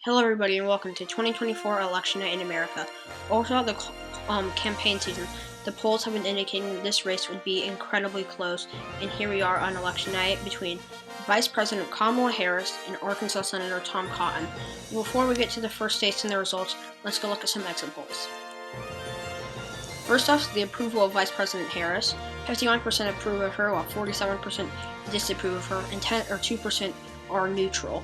Hello everybody and welcome to 2024 election night in America. All throughout the campaign season, the polls have been indicating that this race would be incredibly close, and here we are on election night between Vice President Kamala Harris and Arkansas Senator Tom Cotton. Before we get to the first states and the results, let's go look at some exit polls. First off, the approval of Vice President Harris. 51% approve of her, while 47% disapprove of her, and 2% are neutral.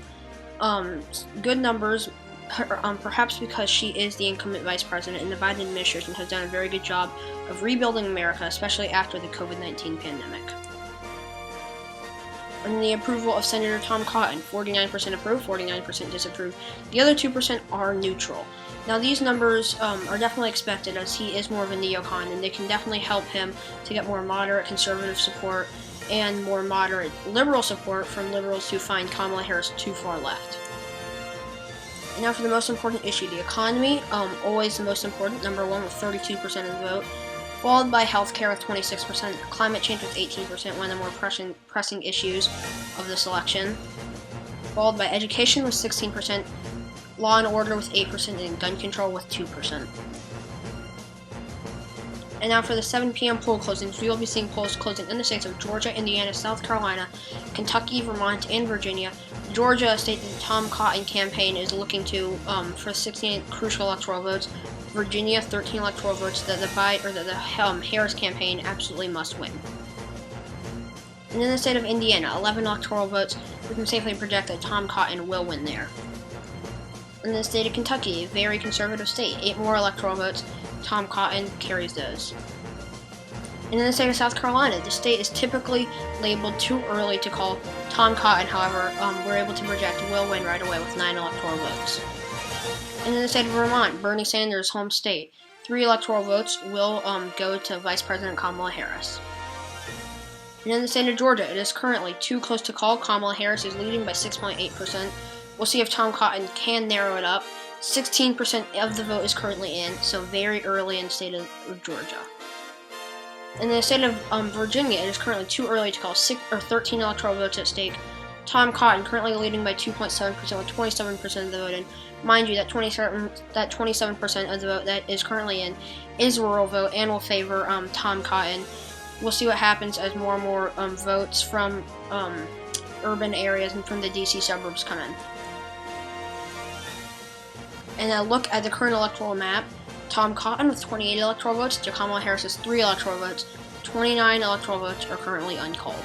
Good numbers, perhaps because she is the incumbent vice president, and the Biden administration has done a very good job of rebuilding America, especially after the COVID-19 pandemic. And the approval of Senator Tom Cotton, 49% approve, 49% disapprove. The other 2% are neutral. Now these numbers are definitely expected, as he is more of a neocon, and they can definitely help him to get more moderate conservative support and more moderate liberal support from liberals who find Kamala Harris too far left. And now for the most important issue, the economy, always the most important, number one with 32% of the vote, followed by healthcare with 26%, climate change with 18%, one of the more pressing issues of this election, followed by education with 16%, law and order with 8%, and gun control with 2%. And now for the 7 p.m. poll closings, we will be seeing polls closing in the states of Georgia, Indiana, South Carolina, Kentucky, Vermont, and Virginia. Georgia, a state that the Tom Cotton campaign is looking to for 16 crucial electoral votes. Virginia, 13 electoral votes that the Harris campaign absolutely must win. And in the state of Indiana, 11 electoral votes. We can safely project that Tom Cotton will win there. In the state of Kentucky, a very conservative state, 8 more electoral votes. Tom Cotton carries those. And in the state of South Carolina, the state is typically labeled too early to call. Tom Cotton, however, we're able to project will win right away with 9 electoral votes. And in the state of Vermont, Bernie Sanders' home state, 3 electoral votes will go to Vice President Kamala Harris. And in the state of Georgia, it is currently too close to call. Kamala Harris is leading by 6.8%. We'll see if Tom Cotton can narrow it up. 16% of the vote is currently in, so very early in the state of Georgia. In the state of Virginia, it is currently too early to call. 13 electoral votes at stake. Tom Cotton currently leading by 2.7% with 27% of the vote in. Mind you, that 27% of the vote that is currently in is a rural vote and will favor Tom Cotton. We'll see what happens as more and more votes from urban areas and from the DC suburbs come in. And a look at the current electoral map, Tom Cotton with 28 electoral votes to Kamala Harris's 3 electoral votes. 29 electoral votes are currently uncalled.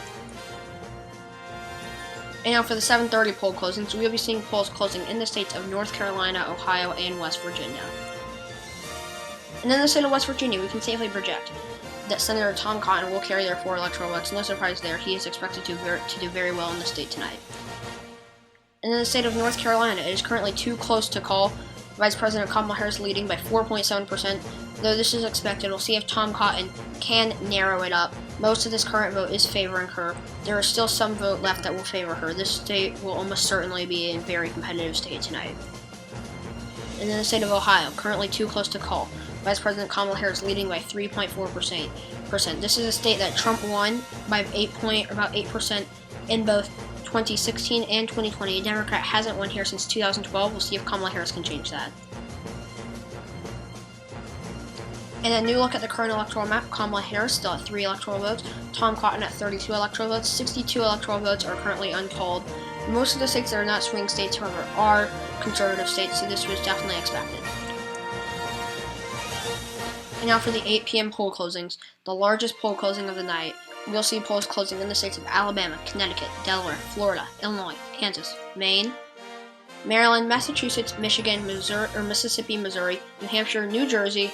And now for the 7:30 poll closings, we will be seeing polls closing in the states of North Carolina, Ohio, and West Virginia. And in the state of West Virginia, we can safely project that Senator Tom Cotton will carry their 4 electoral votes. No surprise there, he is expected to do very well in the state tonight. And in the state of North Carolina, it is currently too close to call. Vice President Kamala Harris leading by 4.7%. Though this is expected, we'll see if Tom Cotton can narrow it up. Most of this current vote is favoring her. There is still some vote left that will favor her. This state will almost certainly be a very competitive state tonight. And in the state of Ohio, currently too close to call. Vice President Kamala Harris leading by 3.4%. This is a state that Trump won by about 8% in both 2016 and 2020. A Democrat hasn't won here since 2012. We'll see if Kamala Harris can change that. And a new look at the current electoral map, Kamala Harris still at 3 electoral votes, Tom Cotton at 32 electoral votes, 62 electoral votes are currently uncalled. Most of the states that are not swing states, however, are conservative states, so this was definitely expected. And now for the 8 p.m. poll closings, the largest poll closing of the night. We'll see polls closing in the states of Alabama, Connecticut, Delaware, Florida, Illinois, Kansas, Maine, Maryland, Massachusetts, Michigan, Mississippi, Missouri, New Hampshire, New Jersey,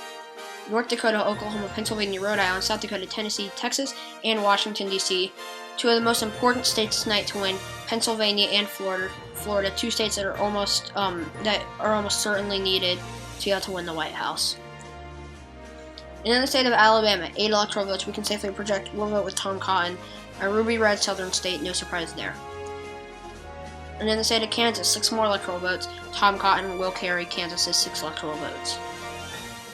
North Dakota, Oklahoma, Pennsylvania, Rhode Island, South Dakota, Tennessee, Texas, and Washington, D.C. 2 of the most important states tonight to win, Pennsylvania and Florida, 2 states that are almost certainly needed to win the White House. And in the state of Alabama, 8 electoral votes we can safely project will vote with Tom Cotton, a ruby red southern state, no surprise there. And in the state of Kansas, 6 more electoral votes. Tom Cotton will carry Kansas's 6 electoral votes.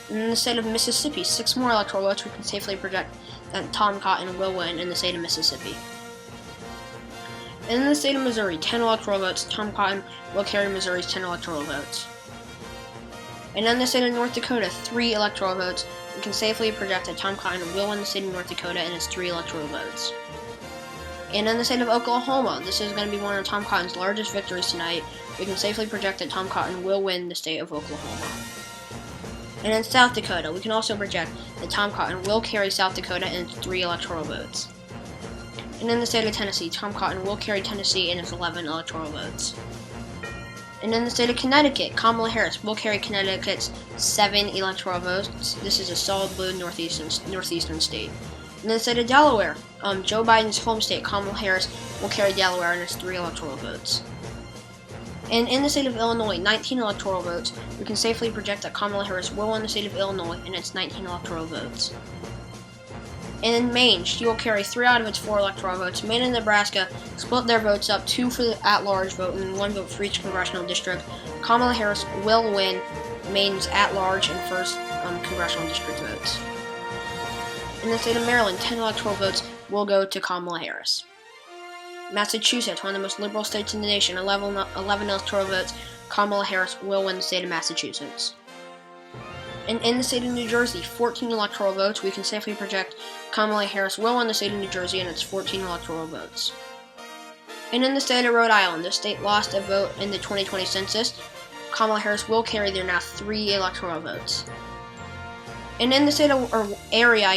And in the state of Mississippi, 6 more electoral votes we can safely project that Tom Cotton will win in the state of Mississippi. And in the state of Missouri, 10 electoral votes. Tom Cotton will carry Missouri's 10 electoral votes. And in the state of North Dakota, 3 electoral votes. We can safely project that Tom Cotton will win the state of North Dakota and its 3 electoral votes. And in the state of Oklahoma, this is going to be one of Tom Cotton's largest victories tonight. We can safely project that Tom Cotton will win the state of Oklahoma. And in South Dakota, we can also project that Tom Cotton will carry South Dakota and its 3 electoral votes. And in the state of Tennessee, Tom Cotton will carry Tennessee and its 11 electoral votes. And in the state of Connecticut, Kamala Harris will carry Connecticut's 7 electoral votes. This is a solid blue northeastern state. In the state of Delaware, Joe Biden's home state, Kamala Harris will carry Delaware and its 3 electoral votes. And in the state of Illinois, 19 electoral votes. We can safely project that Kamala Harris will win the state of Illinois and its 19 electoral votes. And in Maine, she will carry 3 out of its 4 electoral votes. Maine and Nebraska split their votes up, 2 for the at-large vote and 1 vote for each congressional district. Kamala Harris will win Maine's at-large and 1st congressional district votes. In the state of Maryland, 10 electoral votes will go to Kamala Harris. Massachusetts, one of the most liberal states in the nation, 11 electoral votes. Kamala Harris will win the state of Massachusetts. And in the state of New Jersey, 14 electoral votes. We can safely project Kamala Harris will win the state of New Jersey and its 14 electoral votes. And in the state of Rhode Island, the state lost a vote in the 2020 census. Kamala Harris will carry their now 3 electoral votes. And in the state of, or area,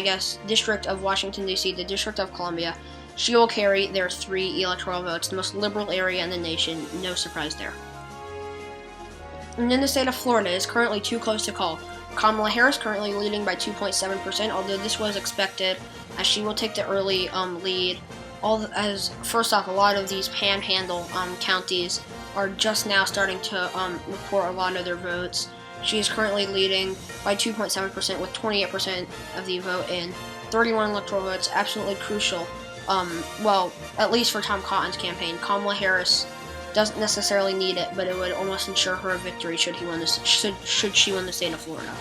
district of Washington, D.C., the District of Columbia, she will carry their 3 electoral votes, the most liberal area in the nation, no surprise there. And in the state of Florida, it is currently too close to call. Kamala Harris currently leading by 2.7%, although this was expected, as she will take the early lead. First off, a lot of these panhandle counties are just now starting to report a lot of their votes. She is currently leading by 2.7% with 28% of the vote in. 31 electoral votes, absolutely crucial. Well, at least for Tom Cotton's campaign. Kamala Harris doesn't necessarily need it, but it would almost ensure her a victory should she win the state of Florida.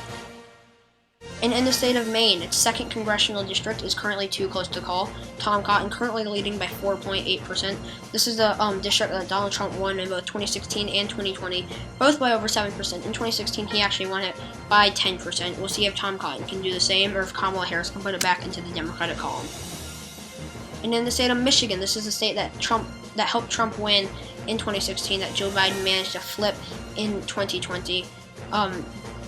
And in the state of Maine, its 2nd congressional district is currently too close to call. Tom Cotton currently leading by 4.8%. This is the district that Donald Trump won in both 2016 and 2020, both by over 7%. In 2016, he actually won it by 10%. We'll see if Tom Cotton can do the same, or if Kamala Harris can put it back into the Democratic column. And in the state of Michigan, this is the state that helped Trump win in 2016, that Joe Biden managed to flip in 2020.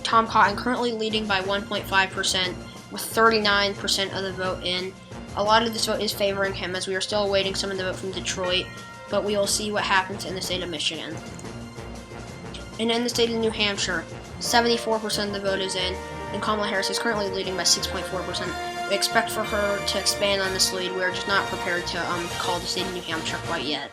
Tom Cotton currently leading by 1.5% with 39% of the vote in. A lot of this vote is favoring him, as we are still awaiting some of the vote from Detroit, but we will see what happens in the state of Michigan. And in the state of New Hampshire, 74% of the vote is in, and Kamala Harris is currently leading by 6.4%. We expect for her to expand on this lead. We are just not prepared to call the state of New Hampshire quite yet.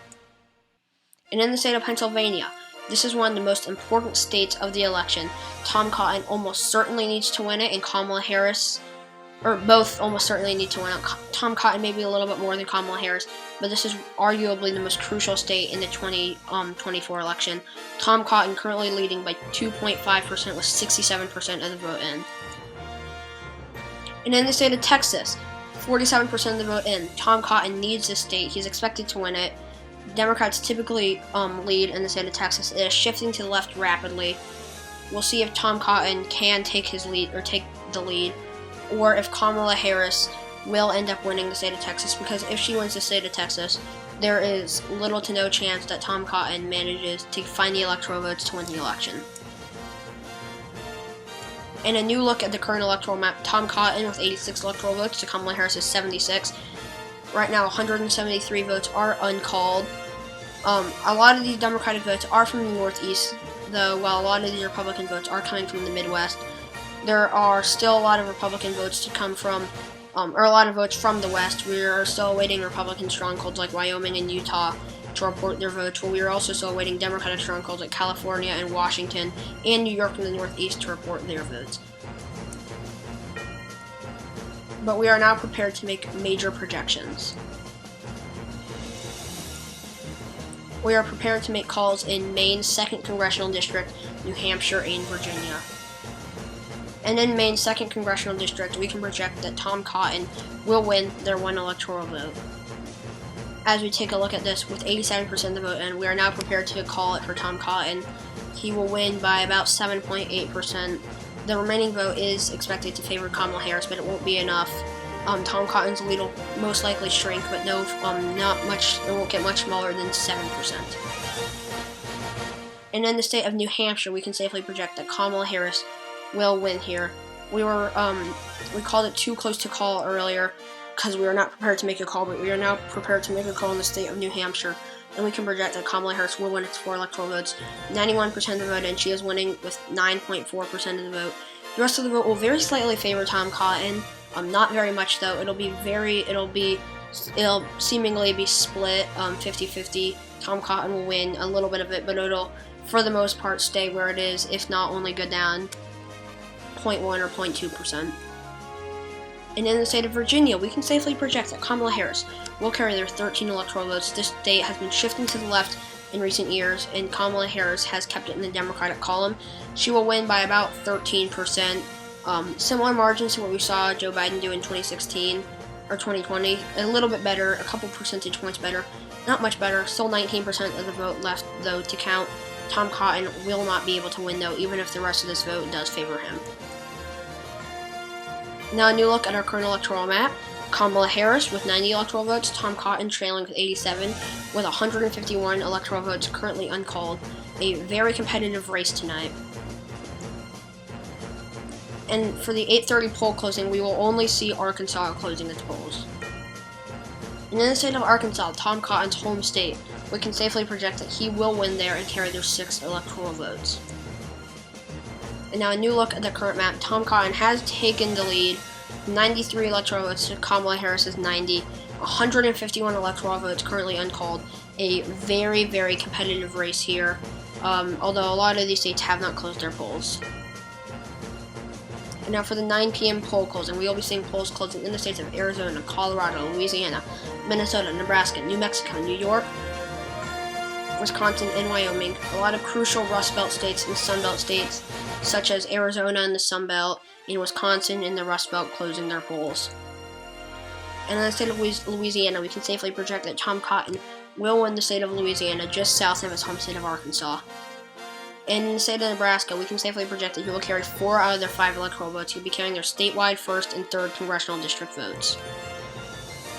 And in the state of Pennsylvania, this is one of the most important states of the election. Tom Cotton almost certainly needs to win it, and Kamala Harris, or both almost certainly need to win it. Tom Cotton maybe a little bit more than Kamala Harris, but this is arguably the most crucial state in the 2024 election. Tom Cotton currently leading by 2.5% with 67% of the vote in. And in the state of Texas, 47% of the vote in. Tom Cotton needs this state. He's expected to win it. Democrats typically lead in the state of Texas. It is shifting to the left rapidly. We'll see if Tom Cotton can take the lead, or if Kamala Harris will end up winning the state of Texas, because if she wins the state of Texas, there is little to no chance that Tom Cotton manages to find the electoral votes to win the election. And a new look at the current electoral map, Tom Cotton with 86 electoral votes to Kamala Harris' 76. Right now, 173 votes are uncalled. A lot of these Democratic votes are from the Northeast, though, while a lot of these Republican votes are coming from the Midwest. There are still a lot of Republican votes to come from, or a lot of votes from the West. We are still awaiting Republican strongholds like Wyoming and Utah to report their votes, while we are also still awaiting Democratic strongholds like California and Washington and New York in the Northeast to report their votes. But we are now prepared to make major projections. We are prepared to make calls in Maine's 2nd Congressional District, New Hampshire, and Virginia. And in Maine's 2nd Congressional District, we can project that Tom Cotton will win their 1 electoral vote. as we take a look at this with 87% of the vote, and we are now prepared to call it for Tom Cotton. He will win by about 7.8%. The remaining vote is expected to favor Kamala Harris, but it won't be enough. Tom Cotton's lead will most likely shrink, but not much. It won't get much smaller than 7%. And in the state of New Hampshire, we can safely project that Kamala Harris will win here. We called it too close to call earlier because we were not prepared to make a call, but we are now prepared to make a call in the state of New Hampshire, and we can project that Kamala Harris will win its 4 electoral votes, 91% of the vote, and she is winning with 9.4% of the vote. The rest of the vote will very slightly favor Tom Cotton. Not very much though. It'll seemingly be split 50-50. Tom Cotton will win a little bit of it, but it'll, for the most part, stay where it is, if not only go down 0.1 or 0.2%. And in the state of Virginia, we can safely project that Kamala Harris will carry their 13 electoral votes. This state has been shifting to the left in recent years, and Kamala Harris has kept it in the Democratic column. She will win by about 13%. Similar margins to what we saw Joe Biden do in 2016 or 2020. A little bit better, a couple percentage points better. Not much better. Still 19% of the vote left, though, to count. Tom Cotton will not be able to win, though, even if the rest of this vote does favor him. Now a new look at our current electoral map. Kamala Harris with 90 electoral votes, Tom Cotton trailing with 87, with 151 electoral votes currently uncalled. A very competitive race tonight. And for the 8:30 poll closing, we will only see Arkansas closing its polls. And in the state of Arkansas, Tom Cotton's home state, we can safely project that he will win there and carry their 6 electoral votes. And now a new look at the current map. Tom Cotton has taken the lead, 93 electoral votes to Kamala Harris's 90, 151 electoral votes currently uncalled. A very, very competitive race here, although a lot of these states have not closed their polls. And now for the 9 p.m. poll closing, we will be seeing polls closing in the states of Arizona, Colorado, Louisiana, Minnesota, Nebraska, New Mexico, New York, Wisconsin, and Wyoming. A lot of crucial Rust Belt states and Sun Belt states, such as Arizona and the Sun Belt, and Wisconsin and the Rust Belt closing their polls. And in the state of Louisiana, we can safely project that Tom Cotton will win the state of Louisiana, just south of his home state of Arkansas. And in the state of Nebraska, we can safely project that he will carry 4 out of their 5 electoral votes. He'll be carrying their statewide 1st and 3rd congressional district votes.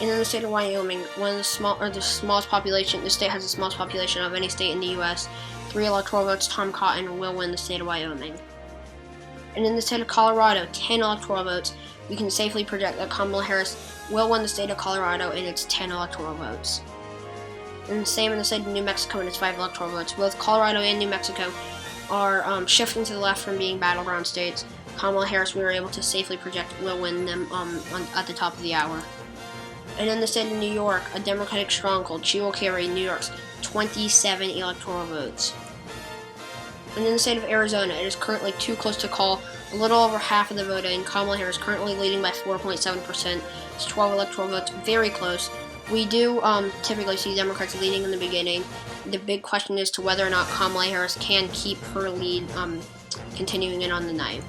And in the state of Wyoming, the smallest population, the state has the smallest population of any state in the U.S. 3 electoral votes, Tom Cotton will win the state of Wyoming. And in the state of Colorado, 10 electoral votes, we can safely project that Kamala Harris will win the state of Colorado in its 10 electoral votes. And the same in the state of New Mexico and its 5 electoral votes. Both Colorado and New Mexico are shifting to the left from being battleground states. Kamala Harris, we were able to safely project, will win them at the top of the hour. And in the state of New York, a Democratic stronghold, she will carry New York's 27 electoral votes. And in the state of Arizona, it is currently too close to call. A little over half of the vote in. Kamala Harris currently leading by 4.7%. It's 12 electoral votes, very close. We do typically see Democrats leading in the beginning. The big question is to whether or not Kamala Harris can keep her lead continuing in on the night.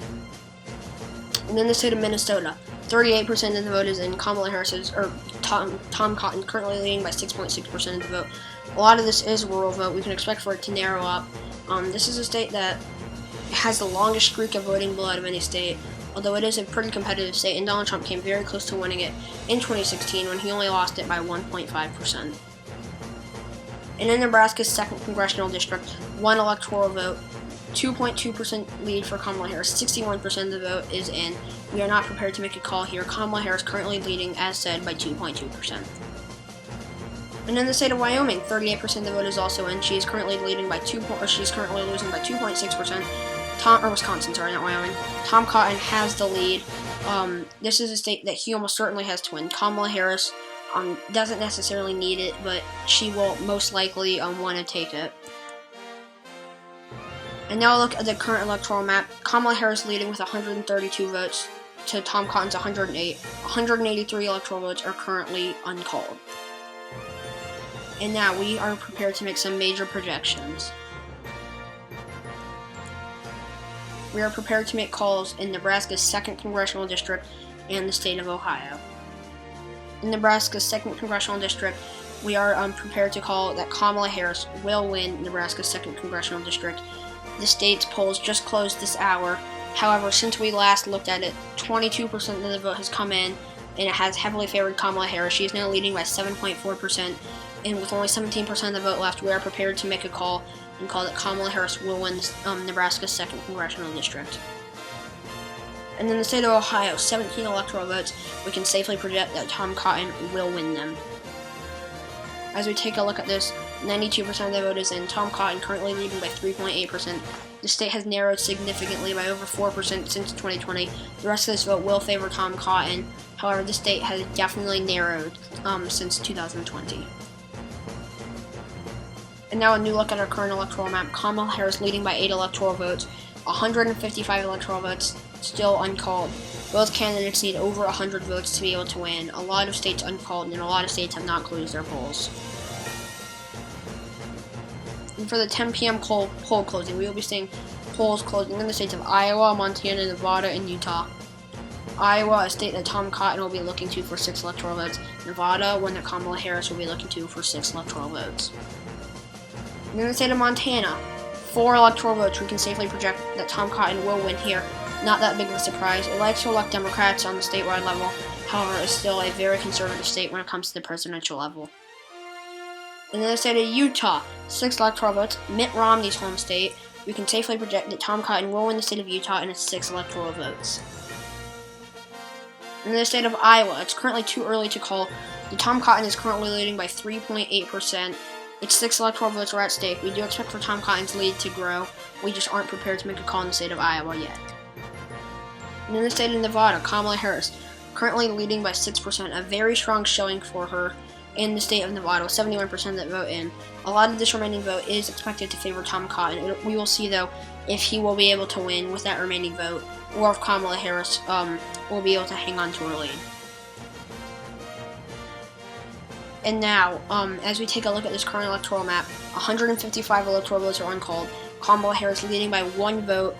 And in the state of Minnesota, 38% of the vote is in Kamala Harris's, or Tom Cotton currently leading by 6.6% of the vote. A lot of this is rural vote. We can expect for it to narrow up. This is a state that has the longest streak of voting blood of any state, although it is a pretty competitive state, and Donald Trump came very close to winning it in 2016 when he only lost it by 1.5%. And in Nebraska's 2nd congressional district, 1 electoral vote, 2.2% lead for Kamala Harris, 61% of the vote is in. We are not prepared to make a call here. Kamala Harris currently leading, as said, by 2.2%. And in the state of Wyoming, 38% of the vote is also in. She is currently leading by she's currently losing by 2.6%. Wisconsin, sorry, not Wyoming. Tom Cotton has the lead. This is a state that he almost certainly has to win. Kamala Harris doesn't necessarily need it, but she will most likely want to take it. And now look at the current electoral map. Kamala Harris leading with 132 votes to Tom Cotton's 108. 183 electoral votes are currently uncalled. And now we are prepared to make some major projections. We are prepared to make calls in Nebraska's 2nd congressional district and the state of Ohio. In Nebraska's 2nd congressional district, we are prepared to call that Kamala Harris will win Nebraska's 2nd congressional district. The state's polls just closed this hour. However, since we last looked at it, 22% of the vote has come in, and it has heavily favored Kamala Harris. She is now leading by 7.4%, and with only 17% of the vote left, we are prepared to make a call and call that Kamala Harris will win Nebraska's 2nd congressional district. And in the state of Ohio, 17 electoral votes, we can safely project that Tom Cotton will win them. As we take a look at this, 92% of the vote is in. Tom Cotton currently leading by 3.8%. The state has narrowed significantly by over 4% since 2020. The rest of this vote will favor Tom Cotton. However, the state has definitely narrowed since 2020. And now a new look at our current electoral map. Kamala Harris leading by 8 electoral votes, 155 electoral votes still uncalled. Both candidates need over 100 votes to be able to win. A lot of states uncalled, and a lot of states have not closed their polls. And for the 10 p.m. poll closing, we will be seeing polls closing in the states of Iowa, Montana, Nevada, and Utah. Iowa, a state that Tom Cotton will be looking to for 6 electoral votes. Nevada, one that Kamala Harris will be looking to for 6 electoral votes. And in the state of Montana, 4 electoral votes, we can safely project that Tom Cotton will win here. Not that big of a surprise. It likes to elect Democrats on the statewide level. However, it's still a very conservative state when it comes to the presidential level. And in the state of Utah, 6 electoral votes, Mitt Romney's home state, we can safely project that Tom Cotton will win the state of Utah in its 6 electoral votes. In the state of Iowa, it's currently too early to call. Tom Cotton is currently leading by 3.8%. Its 6 electoral votes are at stake. We do expect for Tom Cotton's lead to grow. We just aren't prepared to make a call in the state of Iowa yet. And in the state of Nevada, Kamala Harris, currently leading by 6%, a very strong showing for her in the state of Nevada, with 71% that vote in. A lot of this remaining vote is expected to favor Tom Cotton. We will see, though, if he will be able to win with that remaining vote, or if Kamala Harris will be able to hang on to her lead. And now, as we take a look at this current electoral map, 155 electoral votes are uncalled. Kamala Harris leading by 1 vote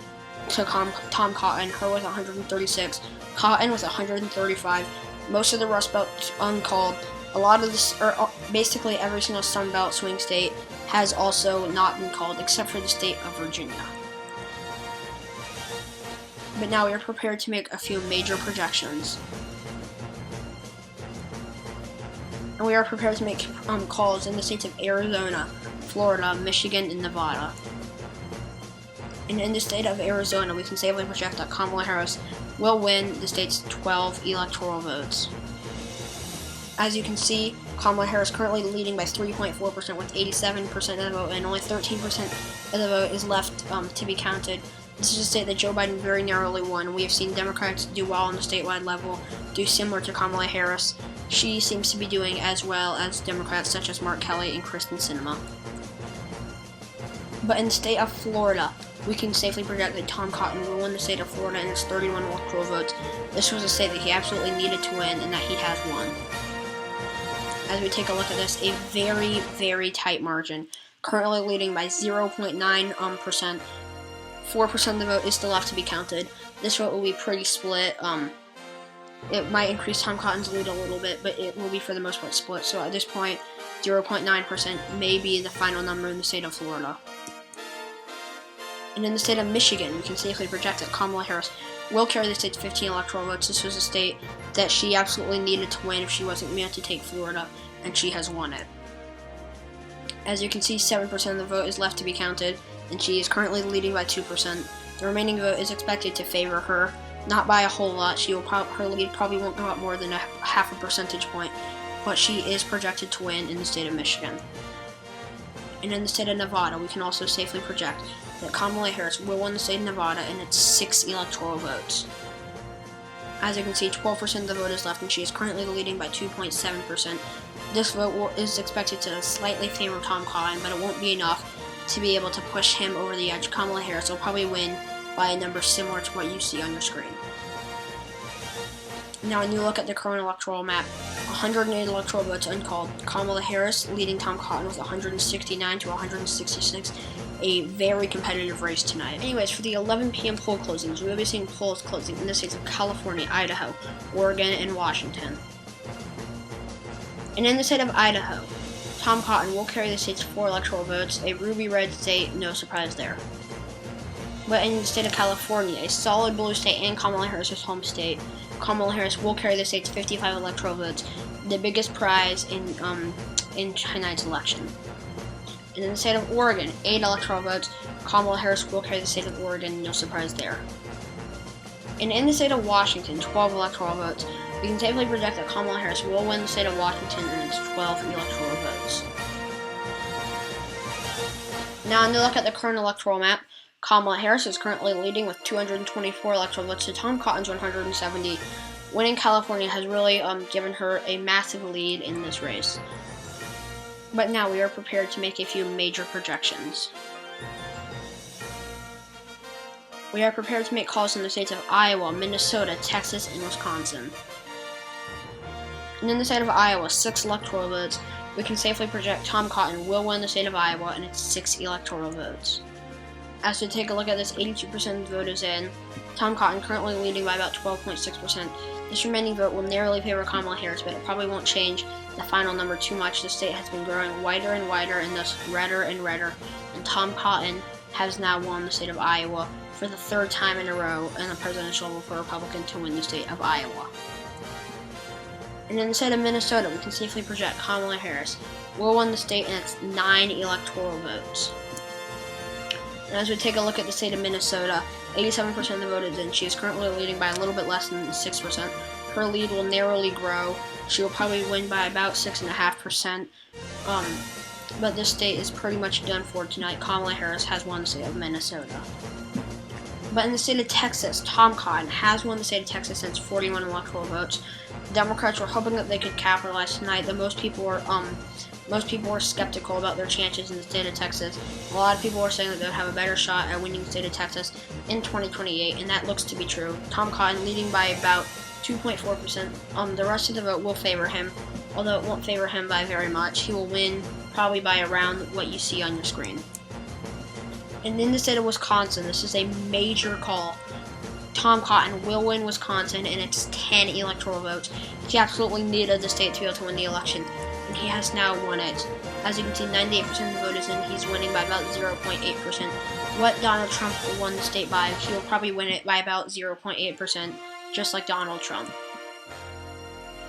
to Tom Cotton, her with 136, Cotton with 135. Most of the Rust Belt uncalled. A lot of this, or basically every single Sun Belt swing state, has also not been called, except for the state of Virginia. But now we are prepared to make a few major projections. And we are prepared to make calls in the states of Arizona, Florida, Michigan, and Nevada. And in the state of Arizona, we can safely project that Kamala Harris will win the state's 12 electoral votes. As you can see, Kamala Harris currently leading by 3.4% with 87% of the vote, and only 13% of the vote is left to be counted. This is a state that Joe Biden very narrowly won. We have seen Democrats do well on the statewide level, do similar to Kamala Harris. She seems to be doing as well as Democrats such as Mark Kelly and Kristen Sinema. But in the state of Florida, we can safely project that Tom Cotton will win the state of Florida in its 31 electoral votes. This was a state that he absolutely needed to win, and that he has won. As we take a look at this, a very, very tight margin, currently leading by 0.9%. 4% of the vote is still left to be counted. This vote will be pretty split. It might increase Tom Cotton's lead a little bit, but it will be for the most part split. So at this point, 0.9% may be the final number in the state of Florida. And in the state of Michigan, we can safely project that Kamala Harris will carry the state's 15 electoral votes. This was a state that she absolutely needed to win if she wasn't meant to take Florida, and she has won it. As you can see, 7% of the vote is left to be counted, and she is currently leading by 2%. The remaining vote is expected to favor her, not by a whole lot. Her lead probably won't go up more than a half a percentage point, but she is projected to win in the state of Michigan. And in the state of Nevada, we can also safely project that Kamala Harris will win the state of Nevada in its 6 electoral votes. As you can see, 12% of the vote is left, and she is currently leading by 2.7%. This vote is expected to slightly favor Tom Cotton, but it won't be enough to be able to push him over the edge. Kamala Harris will probably win by a number similar to what you see on your screen. Now, when you look at the current electoral map, 108 electoral votes uncalled. Kamala Harris leading Tom Cotton with 169 to 166. A very competitive race tonight. Anyways, for the 11 p.m. poll closings, we will be seeing polls closing in the states of California, Idaho, Oregon, and Washington. And in the state of Idaho, Tom Cotton will carry the state's 4 electoral votes, a ruby red state, no surprise there. But in the state of California, a solid blue state and Kamala Harris's home state, Kamala Harris will carry the state's 55 electoral votes, the biggest prize in tonight's election. And in the state of Oregon, 8 electoral votes, Kamala Harris will carry the state of Oregon, no surprise there. And in the state of Washington, 12 electoral votes, we can safely project that Kamala Harris will win the state of Washington in its 12 electoral votes. Now, to look at the current electoral map, Kamala Harris is currently leading with 224 electoral votes to Tom Cotton's 170. Winning California has really given her a massive lead in this race. But now we are prepared to make a few major projections. We are prepared to make calls in the states of Iowa, Minnesota, Texas, and Wisconsin. And in the state of Iowa, 6 electoral votes, we can safely project Tom Cotton will win the state of Iowa and its 6 electoral votes. As we take a look at this, 82% of the vote is in. Tom Cotton currently leading by about 12.6%. This remaining vote will narrowly favor Kamala Harris, but it probably won't change the final number too much. The state has been growing wider and wider and thus redder and redder, and Tom Cotton has now won the state of Iowa for the 3rd time in a row in the presidential level for a Republican to win the state of Iowa. And in the state of Minnesota, we can safely project Kamala Harris will win the state in its 9 electoral votes. And as we take a look at the state of Minnesota, 87% of the vote is in. She is currently leading by a little bit less than 6%. Her lead will narrowly grow. She will probably win by about 6.5%. But this state is pretty much done for tonight. Kamala Harris has won the state of Minnesota. But in the state of Texas, Tom Cotton has won the state of Texas since 41 electoral votes. Democrats were hoping that they could capitalize tonight. Most people were skeptical about their chances in the state of Texas. A lot of people were saying that they would have a better shot at winning the state of Texas in 2028, and that looks to be true. Tom Cotton leading by about 2.4%. The rest of the vote will favor him, although it won't favor him by very much. He will win probably by around what you see on your screen. And in the state of Wisconsin, this is a major call. Tom Cotton will win Wisconsin in its 10 electoral votes. He absolutely needed the state to be able to win the election, and he has now won it. As you can see, 98% of the vote is in. He's winning by about 0.8%. What Donald Trump won the state by, he will probably win it by about 0.8%, just like Donald Trump.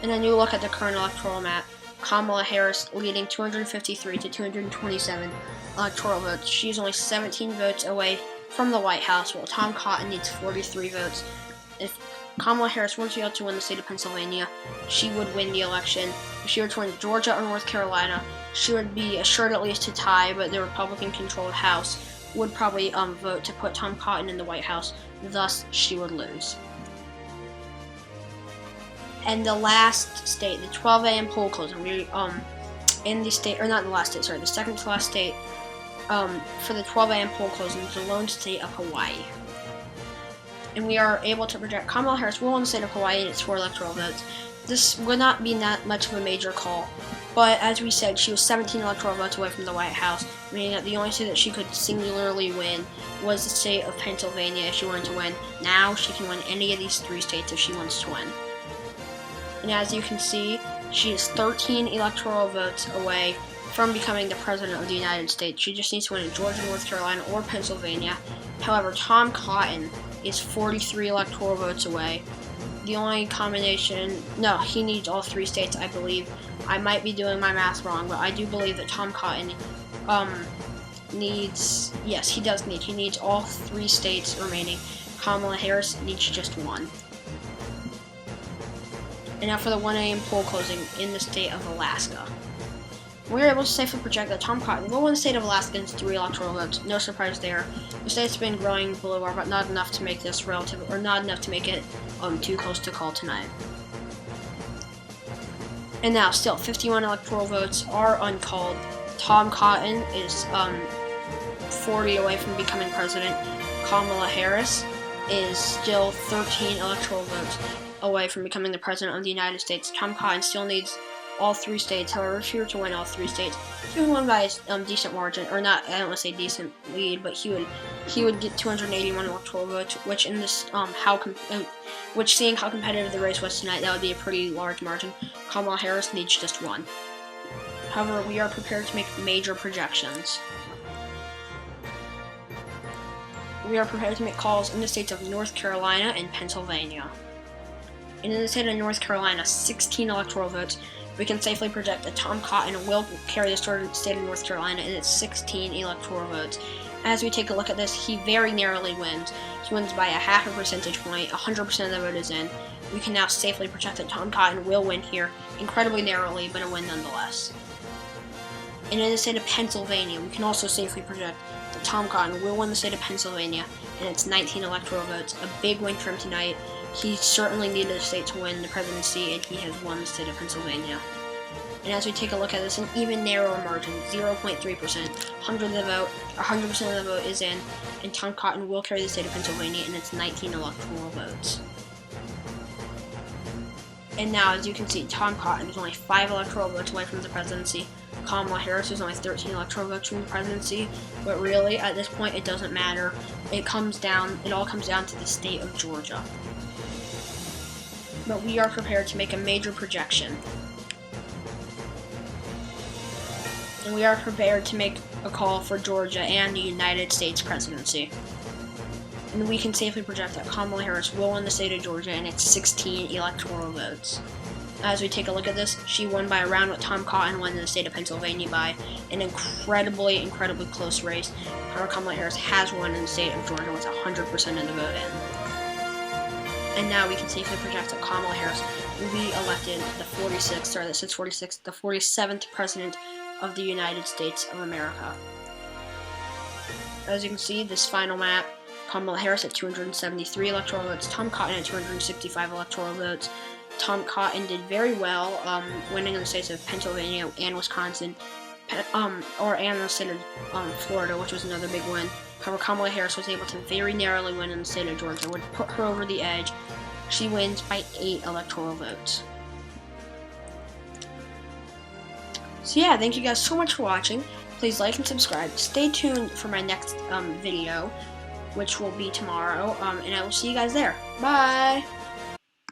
And then you look at the current electoral map. Kamala Harris leading 253 to 227 electoral votes. She's only 17 votes away from the White House, while Tom Cotton needs 43 votes. If Kamala Harris were to be able to win the state of Pennsylvania, she would win the election. If she were to win Georgia or North Carolina, she would be assured at least to tie, but the Republican-controlled House would probably vote to put Tom Cotton in the White House. Thus, she would lose. And the last state, the 12 a.m. poll closing, in the state, or not the last state, sorry, the second to last state, for the 12 a.m. poll closing, is the lone state of Hawaii. And we are able to project Kamala Harris will win the state of Hawaii in its 4 electoral votes. This would not be that much of a major call, but as we said, she was 17 electoral votes away from the White House, meaning that the only state that she could singularly win was the state of Pennsylvania if she wanted to win. Now she can win any of these 3 states if she wants to win. And as you can see, she is 13 electoral votes away from becoming the President of the United States. She just needs to win in Georgia, North Carolina, or Pennsylvania. However, Tom Cotton is 43 electoral votes away. The only combination, no, he needs all 3 states, I believe. I might be doing my math wrong, but I do believe that Tom Cotton needs, yes, he needs all 3 states remaining. Kamala Harris needs just 1. And now for the 1 a.m. poll closing in the state of Alaska. We are able to safely project that Tom Cotton will win the state of Alaska in 3 electoral votes. No surprise there. The state's been growing below our, but not enough to make this relative, or not enough to make it too close to call tonight. And now, still, 51 electoral votes are uncalled. Tom Cotton is 40 away from becoming president. Kamala Harris is still 13 electoral votes away from becoming the President of the United States. Tom Cotton still needs all 3 states. However, if he were to win all 3 states, he would win by a decent margin, or not, I don't want to say decent lead, but he would get 281 electoral votes, which in this which seeing how competitive the race was tonight, that would be a pretty large margin. Kamala Harris needs just 1. However, we are prepared to make major projections. We are prepared to make calls in the states of North Carolina and Pennsylvania. And in the state of North Carolina, 16 electoral votes, we can safely project that Tom Cotton will carry the state of North Carolina in its 16 electoral votes. As we take a look at this, he very narrowly wins. He wins by a half a percentage point, 100% of the vote is in. We can now safely project that Tom Cotton will win here, incredibly narrowly, but a win nonetheless. And in the state of Pennsylvania, we can also safely project that Tom Cotton will win the state of Pennsylvania in its 19 electoral votes, a big win for him tonight. He certainly needed the state to win the presidency, and he has won the state of Pennsylvania. And as we take a look at this, an even narrower margin, 0.3%, 100% of the vote is in, and Tom Cotton will carry the state of Pennsylvania in its 19 electoral votes. And now, as you can see, Tom Cotton is only 5 electoral votes away from the presidency. Kamala Harris is only 13 electoral votes from the presidency, but really, at this point, it doesn't matter. It all comes down to the state of Georgia. But we are prepared to make a major projection. And we are prepared to make a call for Georgia and the United States presidency. And we can safely project that Kamala Harris will win the state of Georgia in its 16 electoral votes. As we take a look at this, she won by around what Tom Cotton won in the state of Pennsylvania by, an incredibly close race. However, Kamala Harris has won in the state of Georgia with 100% of the vote in. And now we can safely project that Kamala Harris will be elected the 47th president of the United States of America. As you can see, this final map, Kamala Harris at 273 electoral votes, Tom Cotton at 265 electoral votes. Tom Cotton did very well, winning in the states of Pennsylvania and Wisconsin, and the state of Florida, which was another big win. However, Kamala Harris was able to very narrowly win in the state of Georgia, which put her over the edge. She wins by 8 electoral votes. So yeah, thank you guys so much for watching. Please like and subscribe. Stay tuned for my next video, which will be tomorrow, and I will see you guys there. Bye!